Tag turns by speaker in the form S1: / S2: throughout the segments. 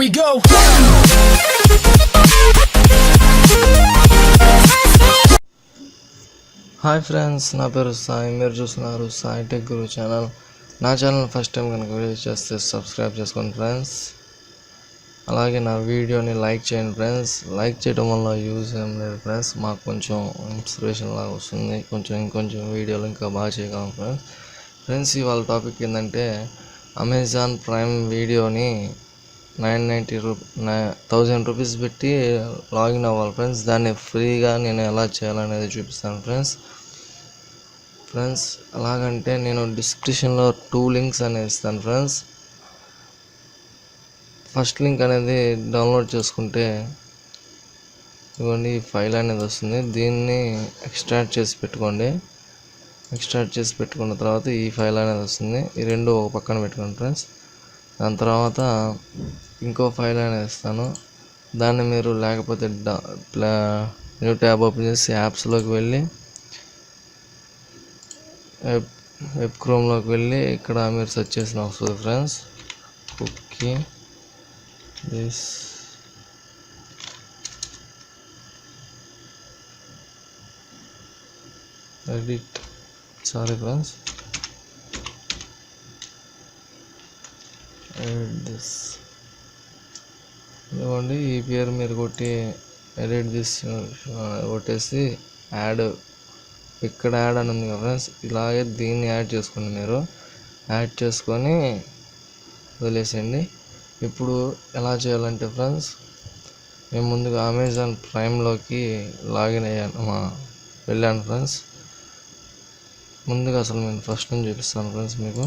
S1: we go.
S2: Hi friends, నా పేరు సాయి. మీరు చూస్తున్నారు సాయి టెక్ గురు ఛానల్. నా ఛానల్ ఫస్ట్ టైం కనుక వీడియో చేస్తే సబ్స్క్రైబ్ చేసుకోండి ఫ్రెండ్స్. అలాగే నా వీడియోని లైక్ చేయండి ఫ్రెండ్స్. లైక్ చేయడం వల్ల యూజ్ ఏం లేదు ఫ్రెండ్స్, మాకు కొంచెం ఇన్స్పిరేషన్ లాగా వస్తుంది. ఇంకొంచెం వీడియోలు ఇంకా బాగా చేయగలం ఫ్రెండ్స్. ఇవాళ టాపిక్ ఏంటంటే అమెజాన్ ప్రైమ్ వీడియోని 1000 రూపీస్ పెట్టి లాగిన్ అవ్వాలి ఫ్రెండ్స్. దాన్ని ఫ్రీగా నేను ఎలా చేయాలనేది చూపిస్తాను ఫ్రెండ్స్. అలాగంటే నేను డిస్క్రిప్షన్లో 2 లింక్స్ అనేది ఇస్తాను ఫ్రెండ్స్. ఫస్ట్ లింక్ అనేది డౌన్లోడ్ చేసుకుంటే ఇవ్వండి, ఈ ఫైల్ అనేది వస్తుంది. దీన్ని ఎక్స్ట్రాక్ట్ చేసి పెట్టుకోండి. ఎక్స్ట్రాక్ట్ చేసి పెట్టుకున్న తర్వాత ఈ ఫైల్ అనేది వస్తుంది. ఈ రెండు ఒక పక్కన పెట్టుకోండి ఫ్రెండ్స్. దాని తర్వాత ఇంకో ఫైల్ అనేది ఇస్తాను. దాన్ని మీరు లేకపోతే న్యూ ట్యాబ్ ఓపెన్ చేసి యాప్స్లోకి వెళ్ళి వెబ్ క్రోమ్లోకి వెళ్ళి ఇక్కడ మీరు సెర్చ్ చేసిన వస్తుంది friends. Cookie this edit friends, this ఇదిగోండి. ఈ పేరు మీరు కొట్టి ఎడిట్ దిస్ కొట్టేసి యాడ్, ఇక్కడ యాడ్ అని ఉంది కదా ఫ్రెండ్స్. ఇలాగే దీన్ని యాడ్ చేసుకోండి. మీరు యాడ్ చేసుకొని వదిలేసేయండి. ఇప్పుడు ఎలా చేయాలంటే ఫ్రెండ్స్, మేము ముందుగా అమెజాన్ ప్రైమ్లోకి లాగిన్ వెళ్ళాను ఫ్రెండ్స్. ముందుగా అసలు నేను ఫస్ట్ నుంచి చూపిస్తాను ఫ్రెండ్స్. మీకు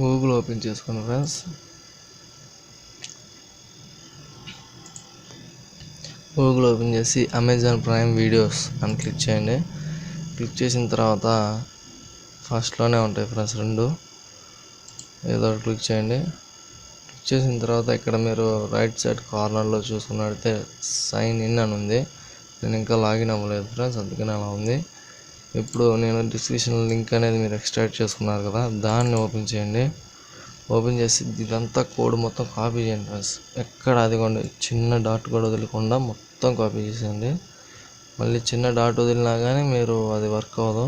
S2: గూగుల్ ఓపెన్ చేసుకోండి ఫ్రెండ్స్. గూగుల్ ఓపెన్ చేసి అమెజాన్ ప్రైమ్ వీడియోస్ అని క్లిక్ చేయండి. క్లిక్ చేసిన తర్వాత ఫస్ట్లోనే ఉంటాయి ఫ్రెండ్స్ రెండు, ఏదో క్లిక్ చేయండి. క్లిక్ చేసిన తర్వాత ఇక్కడ మీరు రైట్ సైడ్ కార్నర్లో చూసుకున్నట్లయితే సైన్ ఇన్ అని ఉంది. నేను ఇంకా లాగిన్ అవ్వలేదు ఫ్రెండ్స్, అందుకని అలా ఉంది. ఇప్పుడు నేను డిస్క్రిప్షన్ లింక్ అనేది మీరు ఎక్స్ట్రాక్ట్ చేసుకున్నారు కదా, దాన్ని ఓపెన్ చేయండి. ఓపెన్ చేసి ఇదంతా కోడ్ మొత్తం కాపీ చేయండి ఫ్రెండ్స్. ఎక్కడ అదిగోండి చిన్న డాట్ కూడా వదలకుండా మొత్తం కాపీ చేసేయండి. మళ్ళీ చిన్న డాట్ వదిలినా కానీ మీరు అది వర్క్ అవ్వదు.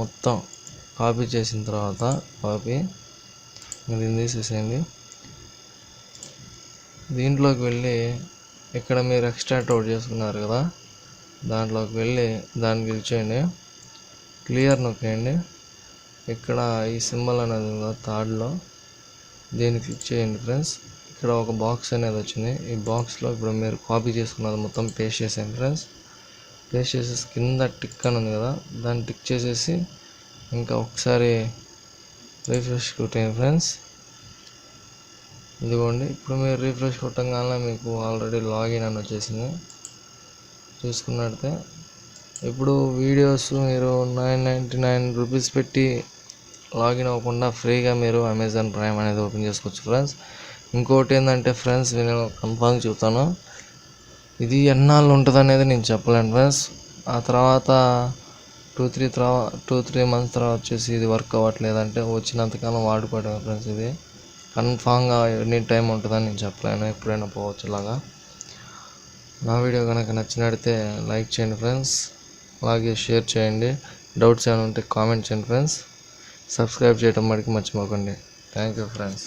S2: మొత్తం కాపీ చేసిన తర్వాత దీన్ని తీసేసేయండి. దీంట్లోకి వెళ్ళి ఇక్కడ మీరు ఎక్స్ట్రాక్ట్ అవుట్ చేసుకున్నారు కదా, దాంట్లోకి వెళ్ళి దాన్ని క్లిక్ చేయండి. క్లియర్ నొక్కేయండి. ఇక్కడ ఈ సింబల్ అనేది థర్డ్లో దీన్ని క్లిక్ చేయండి ఫ్రెండ్స్. ఇక్కడ ఒక బాక్స్ అనేది వచ్చింది. ఈ బాక్స్లో ఇప్పుడు మీరు కాపీ చేసుకున్నది మొత్తం పేస్ట్ చేసేయండి ఫ్రెండ్స్. పేస్ట్ చేసేసి కింద టిక్ అని ఉంది కదా, దాన్ని టిక్ చేసేసి ఇంకా ఒకసారి రీఫ్రెష్ కొట్టేయండి ఫ్రెండ్స్. ఇదిగోండి, ఇప్పుడు మీరు రీఫ్రెష్ కొట్టగానే మీకు ఆల్రెడీ లాగిన్ అని వచ్చేసింది. చూసుకున్నట్టే ఇప్పుడు వీడియోస్ మీరు 999 రూపీస్ పెట్టి లాగిన్ అవ్వకుండా ఫ్రీగా మీరు అమెజాన్ ప్రైమ్ అనేది ఓపెన్ చేసుకోవచ్చు ఫ్రెండ్స్. ఇంకోటి ఏంటంటే ఫ్రెండ్స్, నేను కన్ఫామ్గా చెప్తాను, ఇది ఎన్నాళ్ళు ఉంటుంది అనేది నేను చెప్పలేను ఫ్రెండ్స్. ఆ తర్వాత 2-3 మంత్స్ తర్వాత వచ్చేసి ఇది వర్క్ అవ్వట్లేదంటే వచ్చినంతకాలం వాడుకోవడం ఫ్రెండ్స్. ఇది కన్ఫామ్గా ఎనీ టైం ఉంటుందని నేను చెప్పలేను, ఎప్పుడైనా పోవచ్చు ఇలాగా. నా వీడియో కనుక నచ్చినట్లయితే లైక్ చేయండి ఫ్రెండ్స్. అలాగే షేర్ చేయండి. డౌట్స్ ఏమైనా ఉంటే కామెంట్ చేయండి ఫ్రెండ్స్. సబ్స్క్రైబ్ చేయడం మటుకు మర్చిపోకండి. Thank you friends.